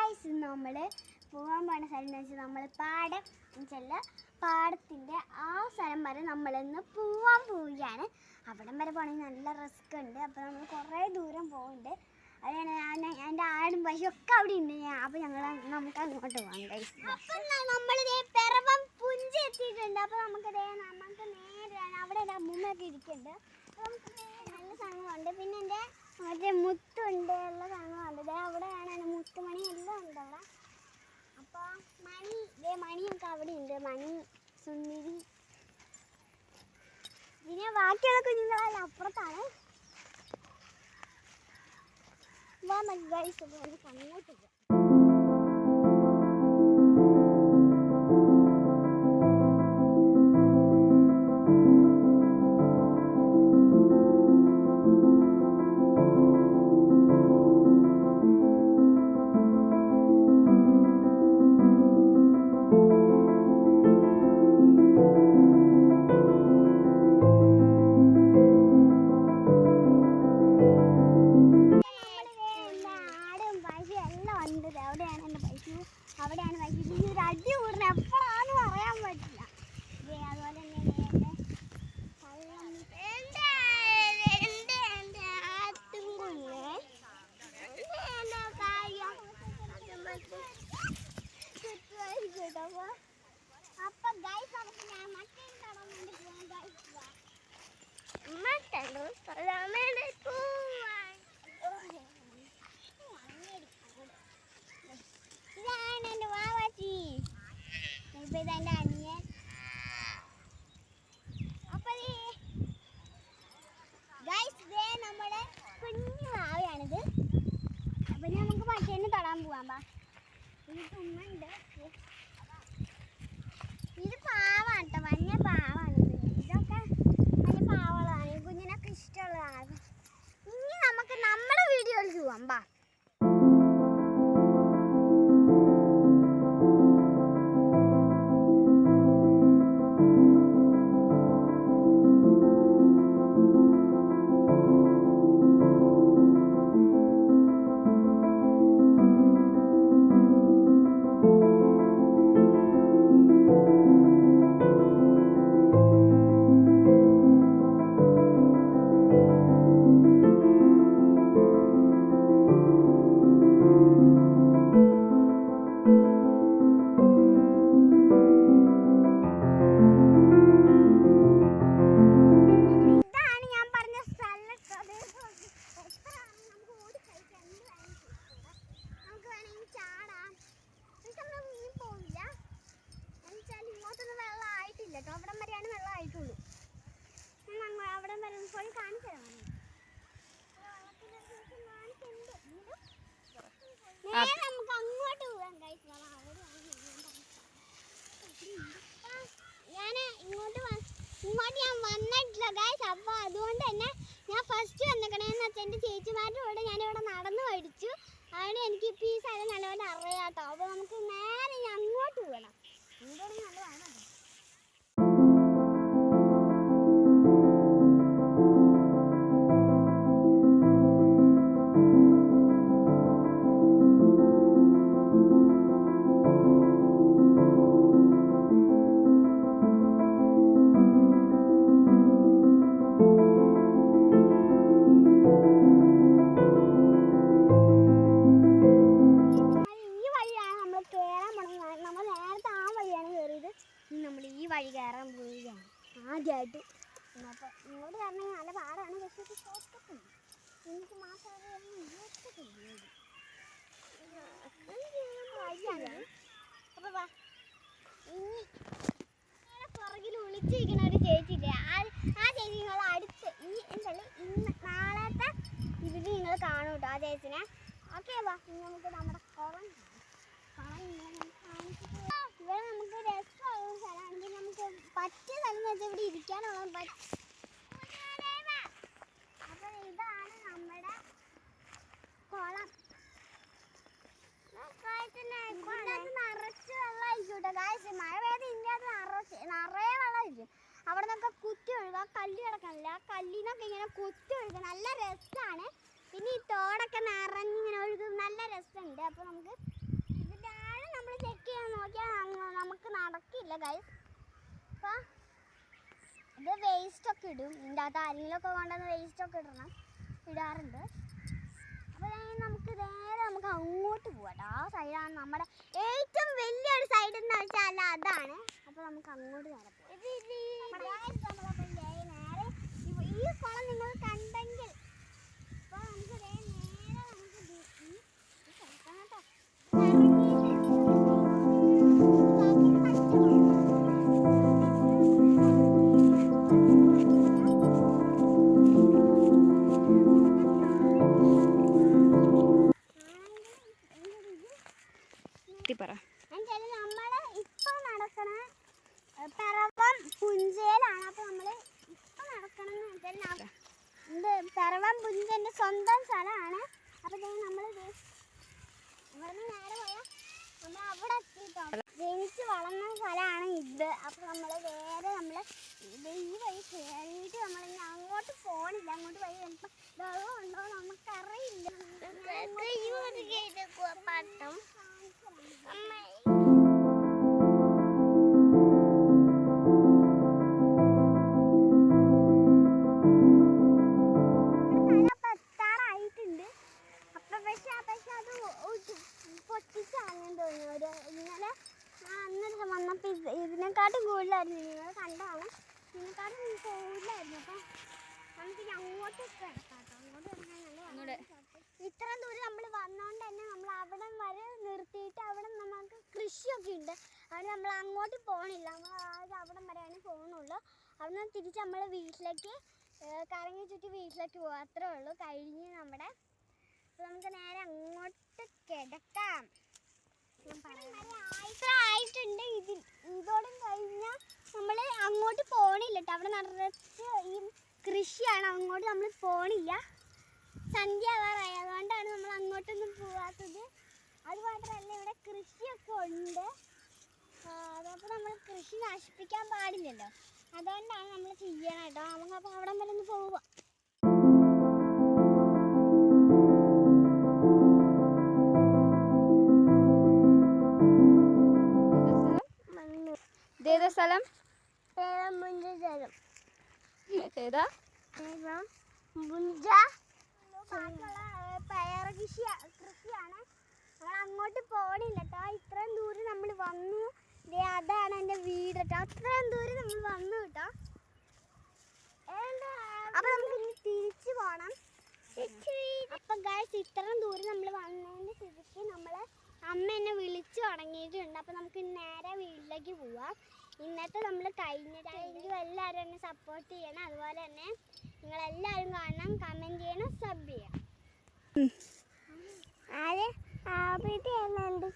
Guys നമ്മൾ പോകാൻ പോകുന്ന സ്ഥലം എന്ന് വെച്ചാൽ നമ്മൾ പാടത്തിൻ്റെ ആ സ്ഥലം വരെ നമ്മളിന്ന് പോകാൻ പോവുകയാണ്. അവിടം വരെ പോകണമെങ്കിൽ നല്ല റിസ്ക് ഉണ്ട്. അപ്പോൾ നമ്മൾ കുറേ ദൂരം പോകുന്നുണ്ട്. അതാണ് എൻ്റെ ആടും പശുവൊക്കെ അവിടെ ഉണ്ട്. അപ്പോൾ നമുക്ക് അങ്ങോട്ട് പോകാം ഗൈസ്. അപ്പം നമ്മളിതേ പിറവം പുഞ്ചി എത്തിയിട്ടുണ്ട്. അപ്പോൾ നമുക്ക് നേരെ അവിടെ ഒരു അമ്മൂമ്മയൊക്കെ ഇരിക്കുന്നുണ്ട്. അപ്പോൾ നമുക്ക് നല്ല സാധനങ്ങളുണ്ട്. പിന്നെ എൻ്റെ മറ്റേ മുത്തുണ്ട്, എല്ലാ സാധനങ്ങളുണ്ട്. അവിടെയാണ് എൻ്റെ മുത്തുമണി എല്ലാം ഉണ്ട് അവിടെ. അപ്പോൾ മണിയൊക്കെ അവിടെ ഉണ്ട്. മണി, സുന്ദരി, പിന്നെ ബാക്കിയുള്ള കുഞ്ഞുങ്ങളെല്ലാം അപ്പുറത്താണ്. ഗൈസ് അങ്ങോട്ട് പോകാം. അവിടെയാണ് വൈകി ഒരു അടി കൂടുന്നത് എപ്പോഴാന്ന് പറയാൻ പറ്റില്ല. അതുപോലെ തന്നെ അപ്പൊ ഗൈസ് നമുക്ക് ഞാൻ മട്ടൻ തടാൻ വേണ്ടി പോവാം. ഗൈസ് ഇതാണ് എൻ്റെ വാവാച്ചി, ഇപ്പൊ ഇതെൻ്റെ അനിയൻ. അപ്പൊ ഗൈസ് ഇതേ നമ്മുടെ കുഞ്ഞു വാവയാണിത്. അപ്പൊ നമുക്ക് മറ്റേന്ന് തൊടാൻ പോവാം. ഇത് തുമ്മുണ്ട്. ഇത് പാവാണ് കേട്ടോ, മഞ്ഞ പാവാണ്. ഇതൊക്കെ വലിയ പാവകളാണ്, കുഞ്ഞിനൊക്കെ ഇഷ്ടമുള്ളതാണ്. ഇനി നമുക്ക് നമ്മുടെ വീഡിയോയിൽ പോവാം. അവിടം വരെയാണ് വെള്ളം ആയിട്ടുള്ളൂ. അവിടം വരെ പോയി കാണിച്ചു തരാം. നമുക്ക് അങ്ങോട്ട് പോകാം ഗൈസ്. ഇങ്ങോട്ട് ഞാൻ വന്നിട്ടില്ല ഗൈസ്. അപ്പോൾ അതുകൊണ്ട് തന്നെ ഞാൻ ഫസ്റ്റ് വന്നിക്കണേന്ന് വെച്ചാൽ എൻ്റെ ചേച്ചിമാരുടെ കൂടെ ഞാനിവിടെ നടന്നു പഠിച്ചു. അതുകൊണ്ട് എനിക്കിപ്പോൾ ഈ സ്ഥലം നല്ലപോലെ അറിയാട്ടോ. അപ്പോൾ നമുക്ക് നേരെ അങ്ങോട്ട് പോകണം. അങ്ങോട്ട് നല്ല വേണം. നമ്മൾ ഈ വഴി കയറാൻ പോവുകയാണ് ആദ്യമായിട്ട്. അപ്പോൾ ഇങ്ങോട്ട് കയറണമെങ്കിൽ നല്ല പാടാണ്. പക്ഷേ ഇത് ഷോർട്ട്കട്ടുണ്ട്. എനിക്ക് മാസം അപ്പോൾ വാ. ഇനി പുറകിൽ വിളിച്ചിരിക്കുന്ന ഒരു ചേച്ചിയില്ലേ, ആ ചേച്ചി നിങ്ങൾ അടുത്ത് ഇന്ന് നാളത്തെ ഇതിൽ നിങ്ങൾ കാണും കേട്ടോ ആ ചേച്ചിനെ. ഓക്കെ വാ. ഇനി നമുക്ക് നമ്മുടെ കുളം ഇവിടെ നമുക്ക് രസമുള്ള സ്ഥലമാണെങ്കിൽ നമുക്ക് പറ്റിയ സ്ഥലം എന്ന് വെച്ചാൽ ഇവിടെ ഇരിക്കാനുള്ള അപ്പൊ ഇതാണ് നമ്മുടെ കുളം. നിറച്ച് വെള്ളമായിരിക്കും കേട്ടോ. മഴ പെയ്ത് ഇതിൻ്റെ നിറയെ വെള്ളമായിരിക്കും. അവിടെ നിന്നൊക്കെ കുത്തി ഒഴുകുക. കല്ല് കിടക്കണില്ല, ആ കല്ലിനൊക്കെ ഇങ്ങനെ കുത്തി ഒഴുകുക. നല്ല രസമാണ്. പിന്നെ ഈ തോടൊക്കെ നിറഞ്ഞിങ്ങനെ ഒഴുകും. നല്ല രസമുണ്ട്. അപ്പോൾ നമുക്ക് ചെക്ക് ചെയ്യാൻ നോക്കിയാൽ നമുക്ക് നടക്കില്ല ഗൈസ്. അപ്പം ഇത് വേസ്റ്റൊക്കെ ഇടും. ഇതിൻ്റെ അകത്ത് ആരെങ്കിലുമൊക്കെ കൊണ്ടുവന്ന് വേസ്റ്റൊക്കെ ഇടാറുണ്ട്. അപ്പോൾ നമുക്ക് നേരെ അങ്ങോട്ട് പോകാം കേട്ടോ. ആ സൈഡാണ് നമ്മുടെ ഏറ്റവും വലിയൊരു സൈഡ് എന്ന് വെച്ചാൽ അതാണ്. അപ്പോൾ നമുക്ക് അങ്ങോട്ട് നേരെ പോകാം. നേരെ ഈ കുളം നിങ്ങൾ കണ്ടെങ്കിൽ അപ്പോൾ നമുക്ക് നേരെ നമുക്ക് കേട്ടോ. നമ്മള് ഇപ്പൊ നടക്കണ പിറവം പുഞ്ചയിലാണ്. അപ്പൊ നമ്മള് ഇപ്പൊ നടക്കണെന്ന് വെച്ചാൽ പിറവം പുഞ്ചന്റെ സ്വന്തം സ്ഥലമാണ്. അപ്പൊ നമ്മള് ഇവിടുന്ന് നേരെ പോയാൽ നമ്മൾ അവിടെ എത്തിയിട്ടോ. ജനിച്ച് വളർന്ന സ്ഥലമാണ് ഇത്. അപ്പൊ നമ്മള് വേറെ ഈ വഴി കയറിയിട്ട് നമ്മളിനി അങ്ങോട്ട് പോണില്ല. അങ്ങോട്ട് വഴി ചിലപ്പോൾ വെള്ളം ഉണ്ടോ നമുക്കറിയില്ല. എത്താറായിട്ടുണ്ട്. അപ്പൊ പക്ഷെ അത് പൊട്ടിച്ചാണെന്ന് തോന്നുന്നു. ഇന്നലെ അന്നേരം വന്നപ്പോൾ ഇതിനെക്കാട്ടും കൂടുതലായിരുന്നു. നിങ്ങൾ കണ്ടാണ്, ഇതിനെക്കാട്ടും കൂടുതലായിരുന്നു. അപ്പം നമുക്കിനി അങ്ങോട്ട് കിടക്കാം. അങ്ങോട്ട് കിടക്കാൻ ഇത്രയും ദൂരം നമ്മൾ വന്നോണ്ട് തന്നെ നമ്മൾ അവിടെ വരെ നിർത്തിയിട്ട് അവിടെ നമുക്ക് കൃഷിയൊക്കെ ഉണ്ട്. അവിടെ നമ്മൾ അങ്ങോട്ട് പോകണില്ല. നമ്മൾ അവിടെ വരെയാണ് പോകുന്നുള്ളൂ. അവിടെ നിന്ന് തിരിച്ച് നമ്മൾ വീട്ടിലേക്ക് കറങ്ങി ചുറ്റി വീട്ടിലേക്ക് പോകും. അത്രേ ഉള്ളൂ. കഴിഞ്ഞ് നമ്മുടെ അപ്പോൾ നമുക്ക് നേരെ അങ്ങോട്ട് കിടക്കാം. ആയിട്ടുണ്ട്. ഇതോടെ കഴിഞ്ഞാൽ നമ്മൾ അങ്ങോട്ട് പോകണില്ല കേട്ടോ. അവിടെ നിറച്ച് ഈ കൃഷിയാണ്. അങ്ങോട്ട് നമ്മൾ പോകണില്ല. സന്ധ്യ ആവാറായി. അതുകൊണ്ടാണ് നമ്മൾ അങ്ങോട്ടൊന്നും പോകാത്തത്. അതുമാത്രമല്ല ഇവിടെ കൃഷിയൊക്കെ ഉണ്ട്. അതപ്പോൾ നമ്മൾ കൃഷി നശിപ്പിക്കാൻ പാടില്ലല്ലോ. അതുകൊണ്ടാണ് നമ്മൾ ചെയ്യണം കേട്ടോ. നമുക്കപ്പോൾ അവിടെ വരെ ഒന്ന് പോവാം. ഏതാ സ്ഥലം? ഏതാ? പയർ കൃഷിയാണ്. നമ്മൾ അങ്ങോട്ട് പോകണില്ല കേട്ടോ. ഇത്രയും ദൂരം നമ്മൾ വന്നു. അതാണ് എൻ്റെ വീട് കേട്ടോ. അത്രയും ദൂരം നമ്മൾ വന്നു കേട്ടോ. അപ്പൊ നമുക്ക് ഇനി തിരിച്ചു പോകണം. അപ്പൊ ഗൈസ് ഇത്രയും ദൂരം നമ്മൾ വന്നതിന് സ്ഥിതിക്ക് നമ്മള് അമ്മ എന്നെ വിളിച്ചു തുടങ്ങിയിട്ടുണ്ട്. അപ്പൊ നമുക്ക് നേരെ വീട്ടിലേക്ക് പോവാം. ഇന്നത്തെ നമ്മൾ കഴിഞ്ഞിട്ട് എല്ലാവരും എന്നെ സപ്പോർട്ട് ചെയ്യണം. അതുപോലെ തന്നെ നിങ്ങളെല്ലാവരും കാണണം, കമൻറ്റ് ചെയ്യണം, സബ് ചെയ്യണം. ആദ്യം എൻ്റെ